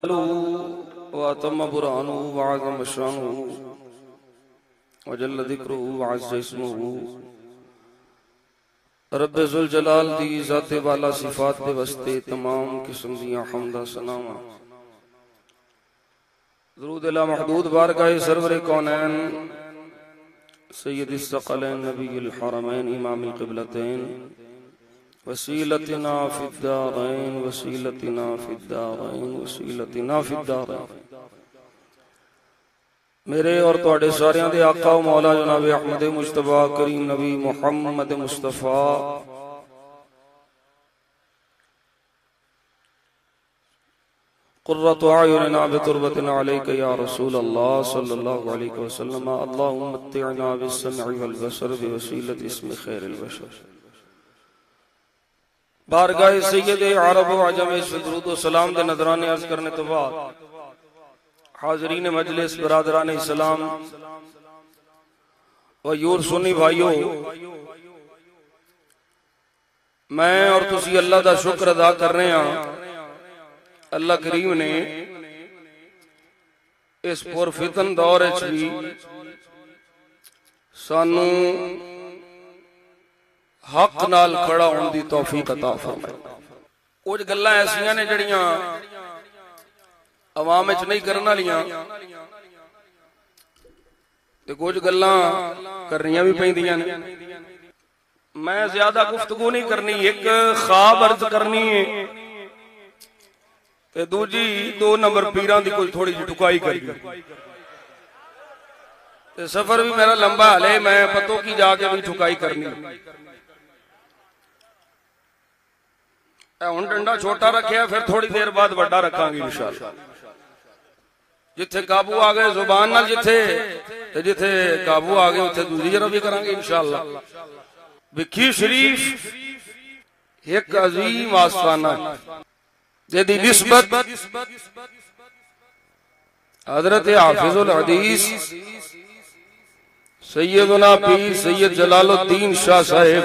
वतम बुरहानु वअज़म शानुहु वजल्ल ज़िक्रुहु वअज़्ज़ इस्मुहु। रब्बे ज़ुल जलाल दी ज़ाते वाला सिफात दे वस्ते तमाम किस्म दियां हम्दा सनावा दरूद अला महदूद बारगाह सरवरे कौनैन सय्यदिस सकलैन नबील हरमैन इमामिल क़िबलतैन वसीलतना फिद्दारैन वसीलतना फिद्दारैन वसीलतना फिद्दारैन। मेरे और तुहाडे सारियां दे आका व मौला जनाब अहमद मुस्तफा करीम नबी मुहम्मद मुस्तफा कुर्रतु अयुनिना बितुरबतिना अलैका या रसूल अल्लाह सल्लल्लाहु अलैहि वसल्लम। अल्लाहुम्मा मत्तिअना बिस्सम'i वल बसर बिवसीलति इस्मि खैरिल बशर। बारगाह सय्यद अरब व अजम से दुरूद व सलाम दे नजराने अर्ज करने तो बाद हाज़रीन मजलिस बरादरान इस्लाम व यूर सुन्नी भाइयों, मैं और तुसी अल्लाह दा शुक्र अदा कर रहे हैं। अल्लाह करीम ने इस पुरफितन दौर भी सानू हक नाल खड़ा होने की तौफीक अता फरमाई। कुछ गल्लां ऐसियां ने जड़ियां अवाम विच नहीं करन वालियां ते कुछ गल्लां करनियां भी पैंदियां ने। मैं ज्यादा गुफ्तगू नहीं करनी, एक ख्वाब अर्ज करनी है ते दूजी दो नंबर पीरां दी कोई थोड़ी जी टुकाई करनी। ते सफर भी मेरा लंबा हले, मैं पतों की जाके भी ठुकाई करनी। हुण डंडा छोटा रखिया, फिर थोड़ी देर बाद बड़ा रखांगे इंशाअल्लाह। जिथे काबू आ गए जुबान नाल, जिथे काबू आ गए उथे दूसरी जरा भी करांगे इंशाअल्लाह। विखी शरीफ एक अजीम आस्थाना जेदी निस्बत हजरत हाफिजुल हदीस सैयदना पीर सैयद जलालुद्दीन शाह साहिब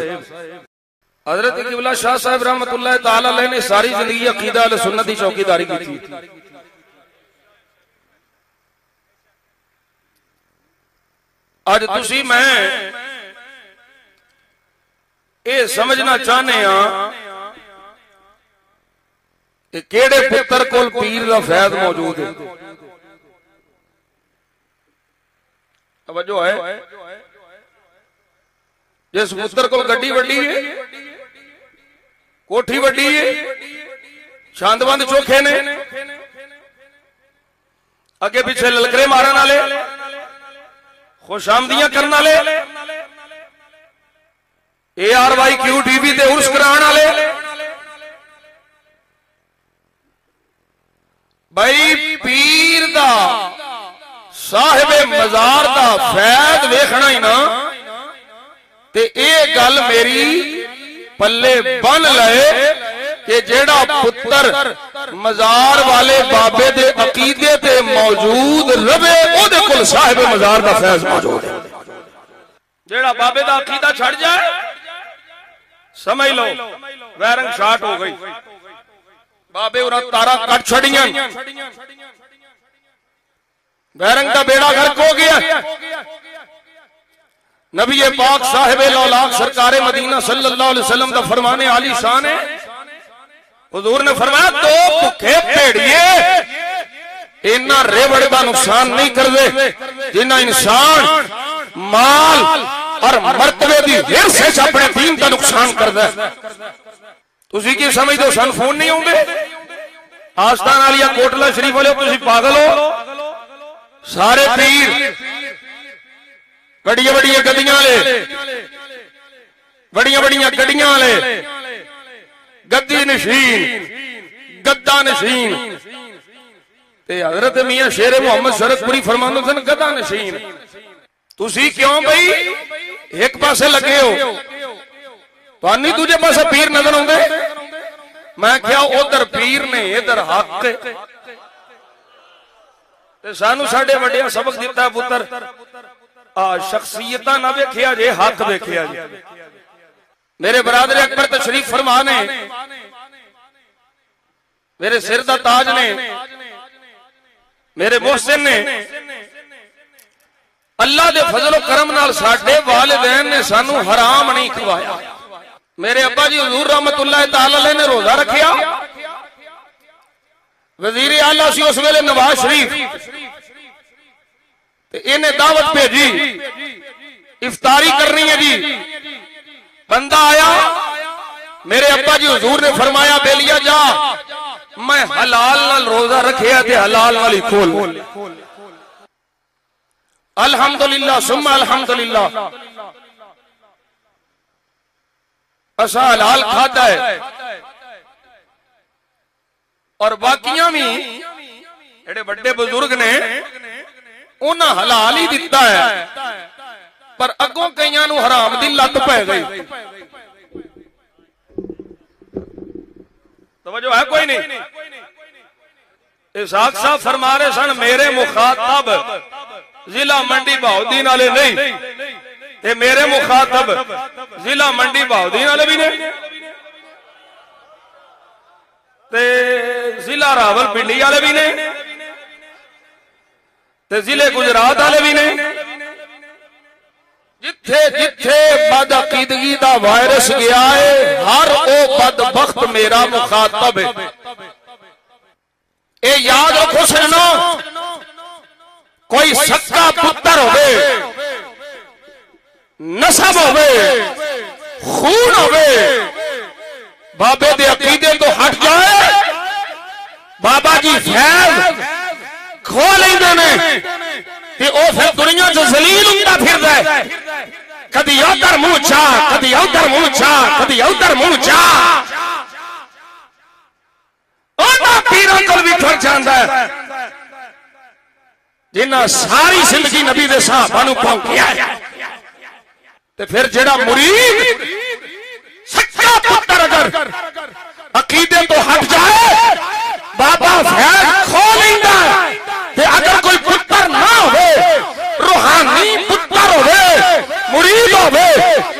हजरत किबला शाह साहब रहमतुल्लाह तआला अलैह ने सारी जिंदगी अकीदा अहले सुन्नत की चौकीदारी की थी। आज तुसी मैं ये समझना चाहने कि केड़े पुत्र कोल पीर दा फैज़ मौजूद है। तवज्जो है, जिस पुत्र कोल गड्डी वड्डी है, कोठी वड्डी है, छांदबंद चोखे ने, अगे पिछे ललकरे मारन वाले, खुशामदियां करने वाले, ARYQ टीवी ते उर्स कराने वाले, भाई पीर दा साहिबे मजार दा फैज़ वेखना ही ना ते ये गल मेरी पल्ले बन लए कि जेड़ा पुत्र मजार वाले बाबे दे अकीदे ते मौजूद रवे ओदे कोल साहिबे मजार दा फैज़ मौजूद है। जेड़ा बाबे दा अकीदा छड़ जाए समझ लो वैरंग शाट हो गई। बाबे उरा तारा कट छड़ियां, वैरंग दा बेड़ा गर्क हो गया। नबी पाक साहिबे लौलाक सरकारे मदीना सल्लल्लाहु अलैहि वसल्लम दा फरमाने आली शान है। हुजूर ने फरमाया दो भुखे भेड़िए इन्ना रेवड़ का नुकसान नहीं करते जिन्ना इंसान माल और मर्तबे की हिरस विच अपने दीन का नुकसान करता है। तुसी की समझदे हो सन फोन नहीं आउंदे? आस्तान वालिया कोटला शरीफ वाले तुसी पागल हो? सारे पीर बड़िया बड़िया गड्डियां वाले, बड़िया बड़िया गड्डियां वाले, गद्दी नशीन, गद्दा नशीन ते हजरत मियां शेरे मोहम्मद शरकपुरी फरमांदे सन गद्दा नशीन। तुसी क्यों भाई एक पासे लगे हो? तुहानू दूजे पासे पीर नजर आउंदे? मैं क्या उधर पीर ने इधर हक ते सानू साडे वड्डियां सबक दिता पुत्र शख्सियत ना वेखिया जे हक वेखिया जे। मेरे बरादर अकबर तशरीफ फरमा ने, मेरे सिर दा ताज ने मेरे मोहसिन ने अल्लाह दे फजल करम नाल साडे वालिदैन ने सानू हराम नहीं खवाया। मेरे अब्बा जी हुजूर रहमतुल्लाह तआला अलैह ने रोजा रखिया, वजीर आला सी उस वेले नवाज शरीफ, ते इन्हें दावत भेजी इफ्तारी करनी है जी। बंदा आया, मेरे अब्बा जी हुजूर ने फरमाया बेलिया जा, मैं हलाल नाल रोजा रखिया ते हलाल वाली खोल। अल्हम्दुलिल्लाह सुम्मा अल्हम्दुलिल्लाह, असा हलाल खाता है और बाकियां भी जेड़े बड़े बुजुर्ग ने उन्हें हलाल ही दिता है, पर अगों कईयां नूं हराम दी लत पै गई। तवज्जो है कोई नहीं? इसाक साहब फरमा रहे सन मेरे मुखातब जिला मंडी बहाउद्दीन वाले नहीं, ये मेरे मुखातब जिला मंडी बहाउद्दीन वाले भी ने, ते जिला रावलपिंडी वाले भी ने, ते जिले गुजरात वाले भी ने। जिथे जिथे बदअकीदगी दा वायरस गया है, हर ओ बदबख्त मेरा मुखातब है। ए याद रखो सुनो, कोई सक्का पुत्र होवे, नसब होवे, खून होवे, बाबे दे अकीदे तो हट जाए, बाबा जी फैज खो लेंदे ने ते ओ फिर दुनिया च जलील हुंदा फिरदा है। कदी उधर मुंह चा, कदी उधर मुंह चा, कदी उधर मुंह चा, उन्हां पीरां कोल भी ठुर जांदा है जिन्हां सारी जिंदगी नबी दे सहाबा नूं भौंकिया है। ते फिर जेड़ा मुरीद सच्चा पुत्र अगर अकीदे तो हट जाए, बाबा फैज खो लेंदा ते अगर कोई पुत्र ना होवे, रूहानी पुत्र होवे, मुरीद होवे,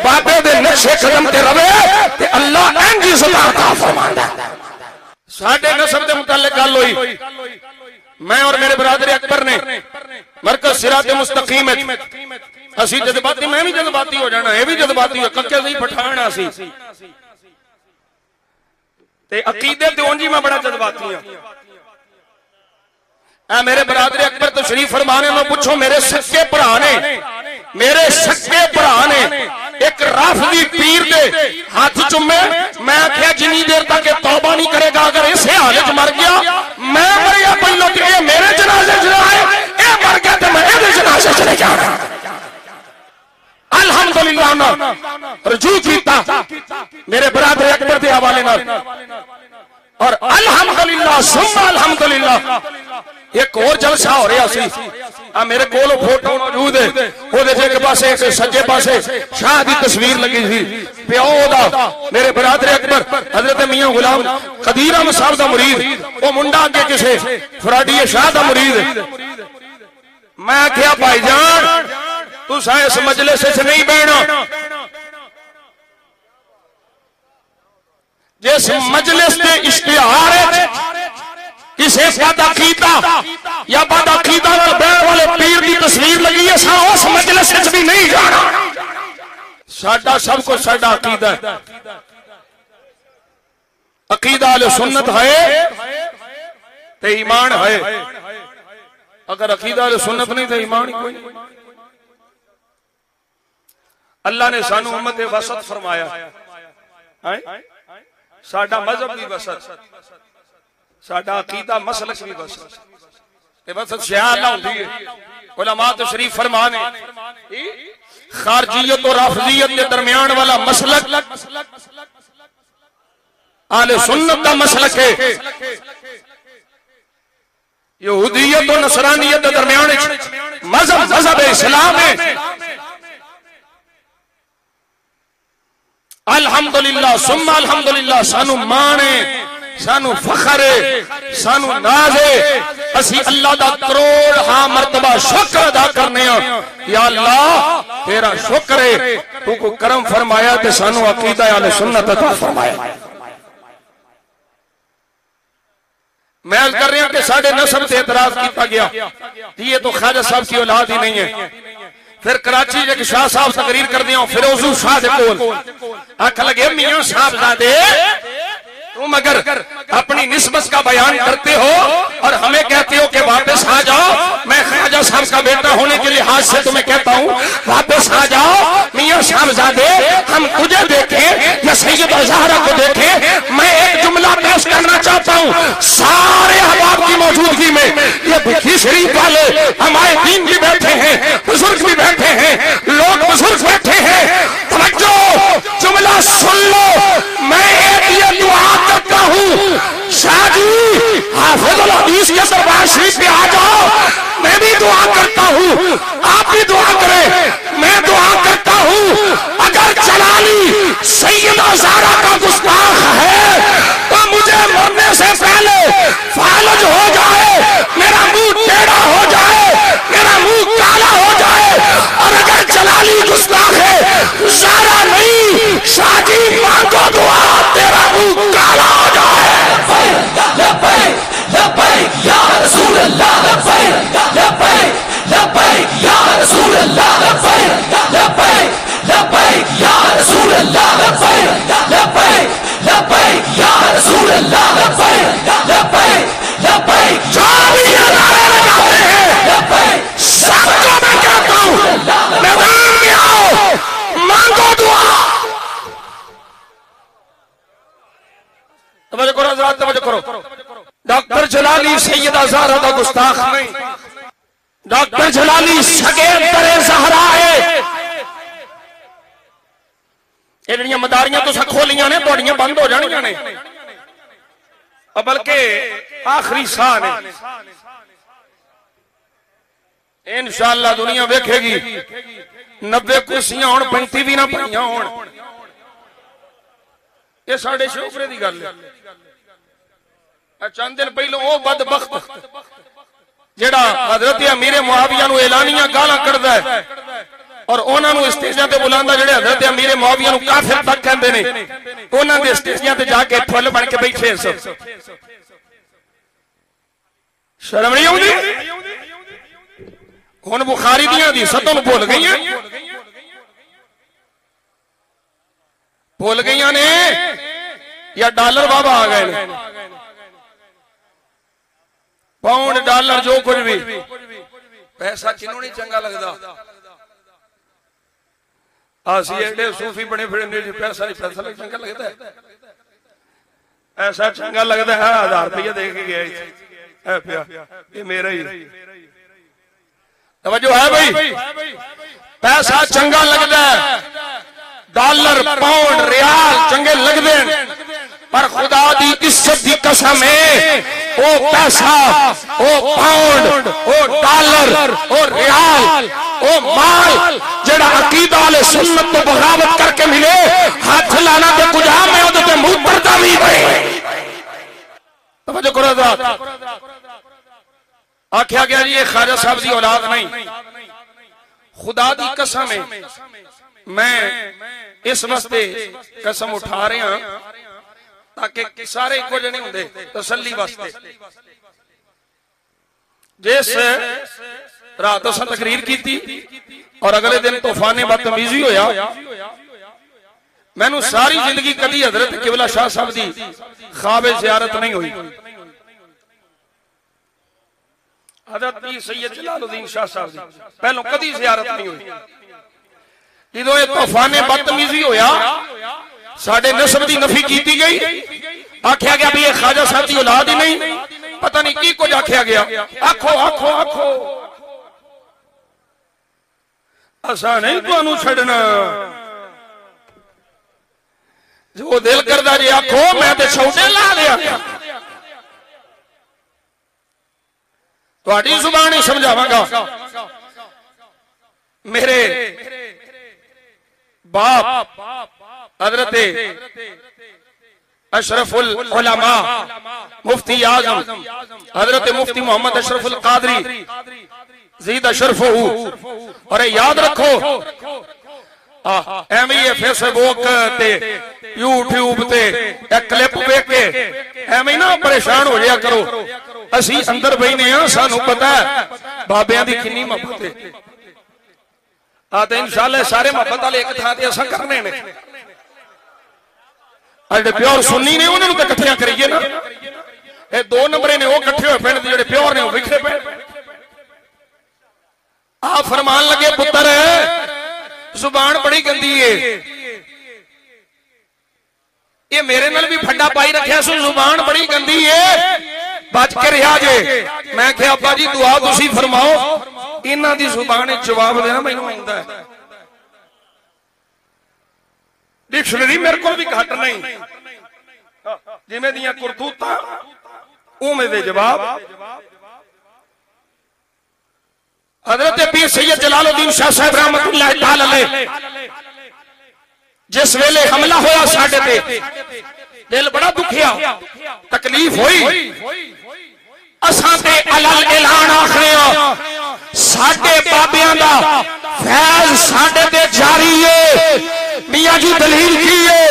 बाबे दे नक्शे कदम ते रवे ते अल्लाह इंज सदा फरमांदा। साडे नसब दे मुतालिक गल होई, मैं और मेरे बरादर अकबर ने मरकज सिरात मुस्तकीम असी जज्बाती, मैं भी जज्बाती हो जाना, ये भी जज्बाती हो, कक्के सही पठाना सी ते अकीदे ते उंज ही मैं बड़ा जज्बाती हूं। मेरे बरादर अकबर तो शरीफ फरमाने में पूछो, मेरे सक्के भरा ने, मेरे सक्के भरा ने एक राफजी पीर दे हाथ चुमे। मैं आख्या जिनी देर तक तौबा नहीं करेगा, अगर इस हालत मर गया, मैं मरिया पहलो तो ये मेरे जनाजे च आए, ये मर गया तो मैं ये जनाजे चले जाना। अल्हम्दुलिल्लाह ना रजू कीता मेरे बरादर अकबर के हवाले नाल, और अल्हम्दुलिल्लाह सुम्मा अल्हम्दुलिल्लाह एक और जलसा हो रहा सी। आ मेरे कोल फोटो मौजूद है, ओदे एक पासे एक सज्जे पासे शाह दी तस्वीर लगी सी, प्यो दा मेरे बरादर अकबर हजरत मियां गुलाम कदीर अहमद साहब दा मुरीद, ओ मुंडा अगे किसे फराडी शाह दा मुरीद। मैं आख्या भाईजान तुसा इस मजलिस च नहीं बहना, जिस मजलिस के इश्तिहार किसी बदअकीदा या बदअकीदा बहन वाले पीर की तस्वीर लगी है, उस मजलिस भी नहीं जाना। साडा सब कुछ साडा अकीदा है, अकीदा अहले सुन्नत है तो ईमान है, अगर अकीदा अहले सुन्नत नहीं तो ईमान ही कोई नहीं। अल्लाह ने सानू उम्मत वसत फरमाया, साडा मजहब भी वसत, साडा अकीदा मसलक भी वसत। ते वसत शयार ना होंदी है। उलमा तो शरीफ फरमाने खारजियत और राफजियत के दरमियान वाला मसलक आले सुन्नत का मसलक है। यहूदियत और नसरानियत के दरमियान मजहब इस्लाम है। अल्हम्दुलिल्लाह सुम्मा अल्हम्दुलिल्लाह, सानू मान है, सानू फखर है, सानू नाज है। असी अल्लाह दा करोड़ हाँ मर्तबा शुक्र अदा करने या अल्लाह तेरा शुक्र है, तू को करम फरमाया ते सानू अकीदा अहले सुन्नत अता फरमाया। मैं अर्ज कर रहा कि साढ़े नस्ब से एतराज किया गया कि ये तो ख्वाजा साहब की औलाद ही नहीं है। फिर कराची एक शाह साहब तकरीर कर दिया फिरोजू शाह दे कोल आख लगे मियां साहबजादे तुम अगर अपनी निस्बत का बयान करते हो और हमें कहते हो कि वापस आ जाओ, मैं ख्वाजा साहब का बेटा होने के लिहाज से तुम्हें कहता हूँ वापस आ जाओ। मियां साहबजादे हम तुझे देखें या सैयदा ज़हरा को देखें। मैं एक जुमला पेश करना चाहता हूँ सारे अहबाब की मौजूदगी में। ये भिखी शरीफ वाले हमारे दीन भी बैठे हैं, बुजुर्ग भी बैठे हैं, लोग बुजुर्ग बैठे हैं। तवज्जो, जुमला सुन लो। मैं एक ये दुआ करता हूँ शादी हाफिजुल हदीस के दरबार शरीफ पे आ जाओ। मैं भी दुआ करता हूँ, आप भी दुआ करें। मैं दुआ करता हूँ अगर जलाली सैयदा ज़हरा का गुस्ताख है तो मुझे मरने से पहले फालज हो जाए, मेरा मुंह टेढ़ा हो जाए, मेरा मुंह काला हो जाए। और अगर जलाली गुस्ताख है ज़हरा नहीं, शादी मांगो दुआ तेरा मुंह काला हो जाए। लब्बैक लब्बैक या रसूल अल्लाह, लब्बैक लब्बैक लब्बैक या रसूल अल्लाह, लब्बैक लब्बैक लब्बैक या रसूल अल्लाह, लब्बैक लब्बैक लब्बैक या रसूल अल्लाह, लब्बैक लब्बैक लब्बैक। जो भी ये नारे लगाते हैं लब्बैक, सबको मैं कहता हूँ मैदान में आओ, मांगो दुआ। तवज्जो करो हज़रात, तवज्जो करो। डॉक्टर जलाली सैयदा ज़हरा दा गुस्ताख नहीं, डॉक्टर जलाली सगे दरे ज़हरा है। ये जड़ियां मदारियां तुसां खोलियां ने तुहाड़ियां बंद हो जानियां ने, बल्कि आखिरी साह ने। इंशाअल्लाह दुनिया वेखेगी 90 कुर्सियां होण 35 भी ना भरियां होण। ये साढ़े शोफरे की गल है। चंद दिन पहले वो बदबख्त जेड़ा हजरत अमीर मुआविया नूं एलानियां गालां कढदा है और उन्हां नूं स्टेजां ते बुलांदा, जेड़े हजरत अमीर मुआविया नूं काफिर तक कहंदे ने, उन्हां दे स्टेजां ते जाके फुल बन के बैठे। शर्म नहीं आउंदी? हुण बुखारी दियां हदीसां भुल गईयां, भुल गईयां ने या डॉलर बाबा आ गए ने? पाउंड डॉलर जो कुछ भी पैसा किनू नहीं चंगा लगता। असी एडे सूफी बने फिरने पैसा नहीं, पैसा नहीं चंगा लगता है। ऐसा चंगा लगता है 1000 रुपया दे के गया, ये मेरा ही। तवज्जो है भाई, पैसा चंगा लगता है, डॉलर पाउंड रियाल चंगे लगते हैं, पर खुदा दी इज्जत दी कसम है ओ पैसा, ओ पाउंड, ओ डॉलर, ओ रियाल, ओ माल जेड़ा अकीदा वाले सुन्नत तो बगावत करके मिले, हाथ लाना ते गुजा मैं ओदे ते मुंह परदा भी भाई। तवज्जो करो ज़रा, आख्या गया जी ये ख्वाजा साहब दी औलाद नहीं। खुदा दी कसम है, मैं इस वास्ते कसम उठा रहा ताकि सारे कुछ नहीं होंगे, तसल्ली वास्ते। जिस रात असां तकरीर की थी और अगले दिन तूफान बदतमीजी होया, मैनू सारी जिंदगी कदी हजरत किबला शाह साहब दी ख्वाब ज़ियारत नहीं हुई। हजरत सैयद जलालुद्दीन शाह साहब दी पहलों कदी ज़ियारत नहीं हुई। जो ये तूफान बदतमीजी होया, साडे नस्ब दी नफी की गई, आख्या गया भी ये ख्वाजा साहब की औलाद ही नहीं, पता नहीं की कुछ आख्या गया। आखो आखो आखो, असा नहीं तुहानू छड़ना, जो दिल करदा जी आखो, मैं ते छौटे ला दिया। तुहाडी जुबान ही समझावांगा। मेरे बाप हजरत अशरफुल उलमा मुफ्ती आजम हजरत मुफ्ती मोहम्मद अशरफुल कादरी जीद अशरफहू, और याद रखो एवं फेसबुक ते यूट्यूब ते क्लिप वेख के एवं ना परेशान हो जाया करो। असी अंदर बहने हाँ, सानू पता है बाबियां दी कितनी मोहब्बत है। तो इंशाअल्लाह सारे मोहब्बत वाले एक थां ते असां करने ने। अजे प्योर सुन्नी ने उन्होंने तो इकट्ठियां करिए ना। ये 2 नंबरे ने वो इकट्ठे हुए पिंड दे, प्योर ने वो विखरे पे। आप फरमान लगे पुत्र जुबान बड़ी गंदी है, ये मेरे नाल भी फड्डा पाई रखा सो जुबान बड़ी गंदी है, बच के रहा जे। मैं क्या अब्बा जी दुआ तुसी फरमाओ, इन्हां दी जुबान जवाब देना मैनूं आउंदा है। डिक्शनरी मेरे को भी घट नहीं, जिवें दियां करतूतां उवें दे जवाब। हजरत पीर सैयद जलालुद्दीन शाह साहब रहमतुल्लाह तआला अलैह जिस वेले हमला होया साडे ते दिल बड़ा दुखिया, तकलीफ हुई। असां ते अलल ऐलान आखिया साडे बाबियां दा फैज साडे ते जारी है। मियां जी दलील की है?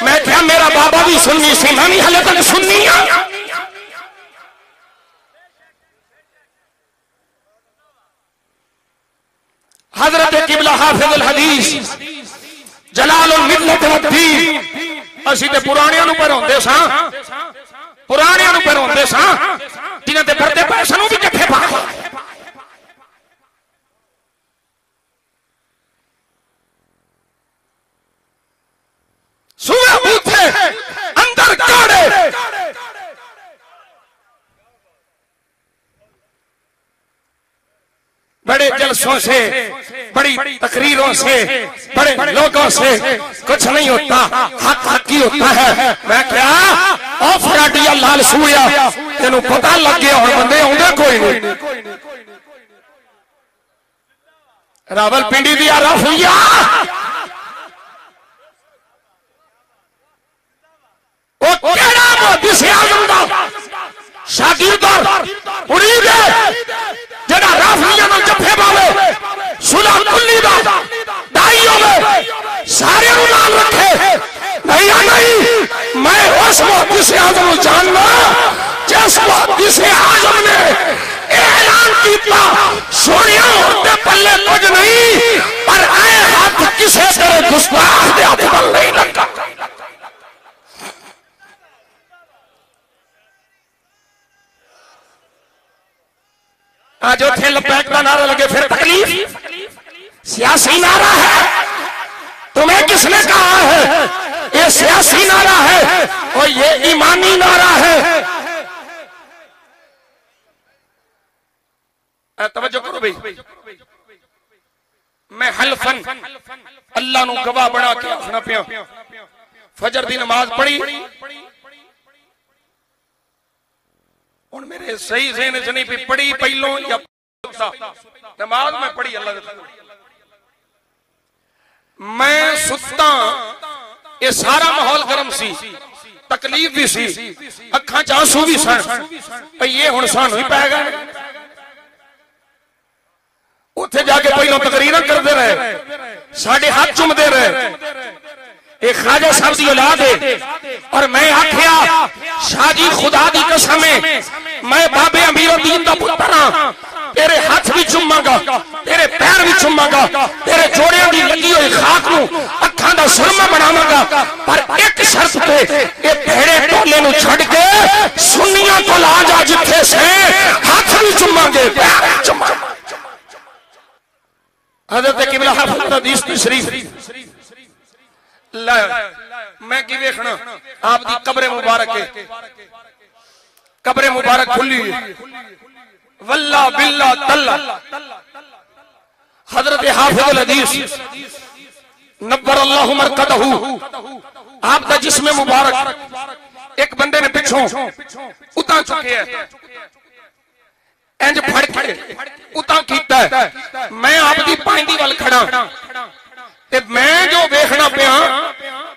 मैं क्या मेरा बाबा भी सुन्नी सी, मैं भी हले तक सुन्नी हां। हजरत किबला हाफिजुल हदीस जलालुल मिल्लत वद्दीन असी ते पुराणियां नूं पढ़ाउंदे सां, पुराणियां नूं पढ़ाउंदे सां, जिन्हां ते भरदे पए सानूं भी किथे पा। सूए बूथे अंदर काड़े, बड़े जलसों से, बड़ी तकरीरों से, बड़े लोगों से कुछ नहीं होता, हक हक ही होता है। मैं क्या ओ फराडिया लाल सूया तेनू पता लग गया और बंदे आउंदे कोई नहीं। रावलपिंडी दी रफिया ओ केड़ा मोदी से आजम दा शागिर्द मुरीद है जेड़ा राफिया नाल जफे पावे, सुलह कुल्ली दा दाई होवे, सारे नूं नाल रखे। नहीं नहीं, मैं उस मुहद्दिस आजम नूं जानना जिस मुहद्दिस आजम ने ऐलान कीता सोनिया होते पल्ले कुछ नहीं, पर आए हाथ किसे तेरे गुस्ताख दे हाथ बल नहीं लगा। आज उठे लब्बैक का नारा लगे फिर तकलीफ। सियासी नारा है, तुम्हें किसने कहा है ये सियासी नारा है और ये ईमानी नारा है। तवज्जो करो भाई, मैं हल्फन अल्लाह नू गवाह बना के आखना पिया, फजर दी नमाज पढ़ी हुण मेरे सही ज़हन च नहीं पढ़ी पहलों या नमाज मैं पढ़ी अल्लाह दे मैं सुता, ये सारा माहौल गर्म सी, तकलीफ भी सी, अखां च आंसू भी सन, ये हुण सानू ही पै गए। उत्थे जाके पहलों तकरीरां करदे रहे, साडे हाथ चुमदे रहे, एक ख्वाजा साहब की औलाद है। और मैं आखिया शाजी खुदा दी कसम है, मैं बाबे अमीरुद्दीन दा पुत्र हां, तेरे हाथ भी चुमांगा, तेरे पैर भी चुमांगा, तेरे जोड़ियां दी लगी हुई खाक नूं अखां दा सुरमा बनावांगा, पर एक शर्त पे ये भेड़े टोले नूं छड़ के सुन्नियां को ला जा जिथे से हाथ भी चुमांगे, पैर भी चुमांगे। हजरत किबला हाफिज हदीस शरीफ मैं की वेखना आप दी कब्र मुबारक है, कब्र मुबारक खुली है, वल्ला बिल्ला तल्ला। हजरत हाफिजुल हदीस नब्बर अल्लाहु मरकदहू आप दा जिस्म मुबारक एक बंदे ने पिछों उतां चुके है, इंज फड़ के उतां कीता है। मैं आप दी पांदी वाल खड़ा ते मैं जो देखना पिया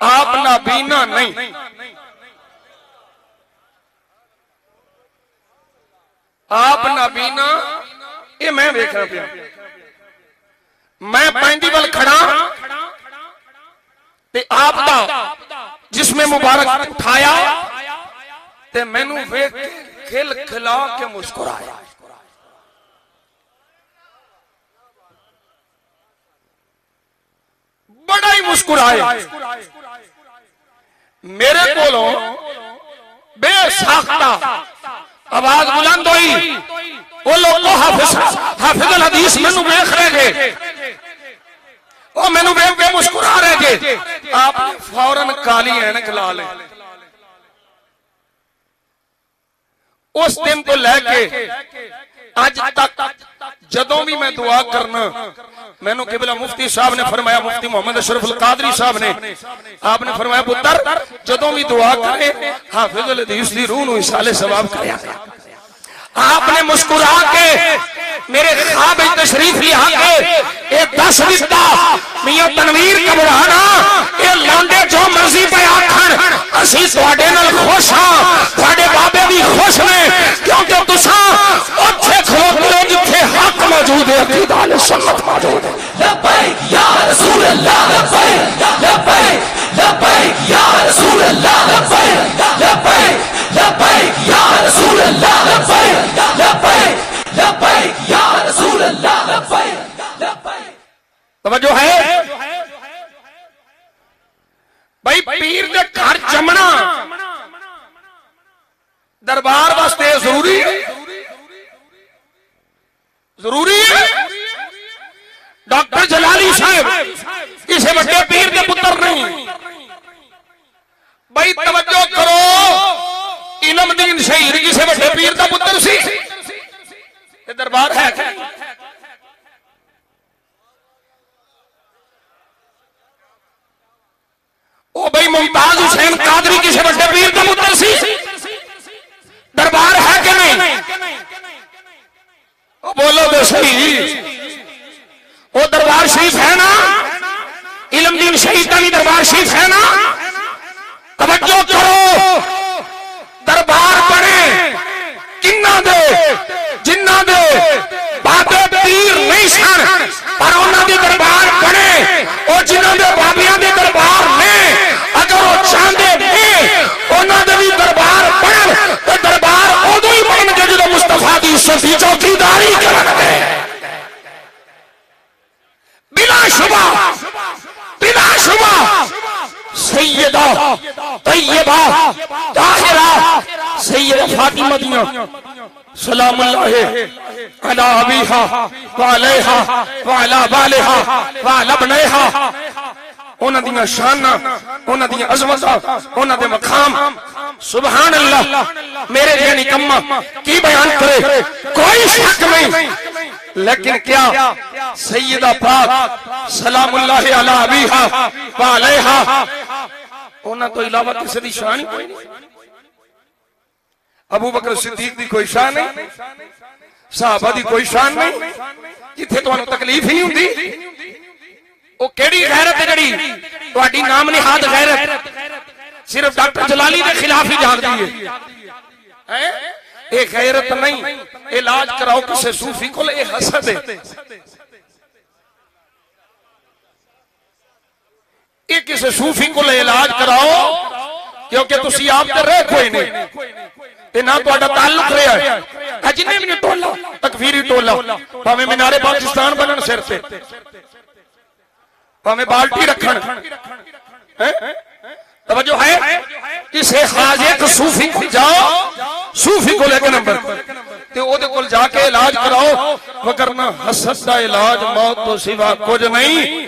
आप नाबीना नहीं, आप नाबीना ये मैं देखना पिया। मैं पैंदी वाल खड़ा ते आप दा जिसमें मुबारक उठाया ते मैनू वेख के खिल खिला के मुस्कुराया। बड़ा ही मुस्कुराया। मेरे कोलों बेसाख्ता आवाज बुलंद हुई, वो लोग हाफिजुल हदीस मैनू वेख रहे थे, वो मैनू वेख के मुस्कुरा रहे थे। आपने फौरन काली ऐनक ला ली। उस दिन तो लैके अज तक जदों भी मैं दुआ करना, मैनू किबला मुफ्ती साहब ने फरमाया, मुफ्ती मोहम्मद अशरफ अल कादरी साहब ने, आपने फरमाया पुत्र जदों भी दुआ करे हाफिजुल हदीस दी रूह नूं इसाले सवाब करया। आपने मुस्कुरा के मेरे ख्वाब में तशरीफ लिया के ये दस दिता मियां तनवीर घबराना, ये लौंडे जो मर्जी पे आखण असीं तुहाडे नाल खुश हां, तुहाडे बाबे भी खुश ने, क्योंकि तुसां उत्थे खलोते हो जिथे हक मौजूद है, अकीदा अहले सुन्नत मौजूद है। लब्बैक या रसूल अल्लाह, लब्बैक लब्बैक लब्बैक या रसूल अल्लाह, लब्बैक लब्बैक लब्बैक या रसूल अल्लाह, लब्बैक लब्बैक लब्बैक या रसूल अल्लाह, लब्बैक लब्बैक। तवज्जो है भाई, पीर दे घर जमना दरबार वास्ते जरूरी है, जरूरी है। डॉक्टर जलाली साहब किसी बड़े पीर के पुत्र नहीं। भाई तवज्जो करो, इल्मदीन शहीद किसी बड़े पीर का पुत्र सी, दरबार है ओ भाई मुमताज हुसैन कादरी किसी बड़े पीर का पुत्र सी, दरबार है कि नहीं? ओ बोलो तो सही, वो दरबार शरीफ है ना? इल्मदीन शहीद का भी दरबार शरीफ है ना? तवज्जो करो, दरबार बने किन्ना दे, जिन्ना दे बाबे पीर नहीं सन, पर उन्होंने दरबार बने, और जिन्होंने बाबियां दे दरबार ने, अगर वो चाहते ने उन्होंने भी दरबार बन, तो दरबार उदो ही बन गए जो मुस्तफा की सफी चौकीदारी करते हैं। बिला शुबा बिला शुबा सैयदा तैयबा ताहिरा सैयदा फातिमा दिया सलामुल्लाह अला अबीहा व अलैहा व अला बालिहा व अला बनेहा, उन्हां दियां शानां, उन्हां दियां अज़मतां, उन्हां दे मकाम, सुभान अल्लाह। मेरे लिए निकम्मा की बयान करे, कोई शक नहीं, लेकिन क्या सैयदा पाक सलामुल्लाह अला अबीहा व अलैहा, उन्हां तो इलावा किसी दी शान ही कोई नहीं। अबू बकर सिद्दीक दी कोई शान नहीं, सहाबा दी कोई शान नहीं, जिथे तुहानू तकलीफ ही हुंदी। ओ केड़ी गैरत है जड़ी तुहाडी नाम निहाद गैरत सिर्फ डॉक्टर जलाली के खिलाफ ही जागदी है? ये गैरत नहीं, इलाज कराओ किसी सूफी को, ये हसद है। ये किसी सूफी को इलाज कराओ, क्योंकि तुसी आप ते रह कोई नहीं, ते ना तुहाडा ताल्लुक रहा है। जिन्ने भी टोला तकफीरी टोला, भावें मीनारे पाकिस्तान बनन सिर से, भावें बाल्टी रखन, तवज्जो है, किसी हाजिक सूफी को जाओ, सूफी को लेकर नंबर ते ओदे कोल जाके इलाज कराओ, वरना हसद दा इलाज मौत तो सिवा कुछ नहीं।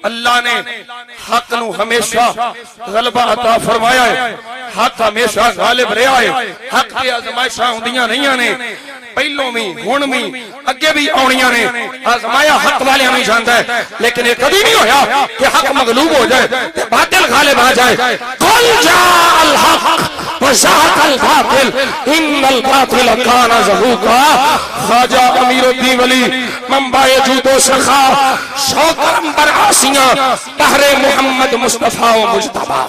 अल्लाह ने हक नू हमेशा गलबा अता फरमाया है, हक हमेशा गालिब रहा है। हक की आजमाइशां हुंदियां नहीं ने, पहलों भी हुण भी अगे भी आउणियां ने, आजमाया हक वाले में जाता है, लेकिन ये कभी नहीं होया कि हक मगलूब हो जाए, बातिल गालिब आ जाए। कुल जाअल हक व ज़हक़ल बातिल इन्नल बातिल काना ज़हूक़ा। ख्वाजा अमीरुद्दीन वली मंबाए जूदो सखा शौकरम बर आसियां बहरे मोहम्मद मुस्तफा व मुज्तबा।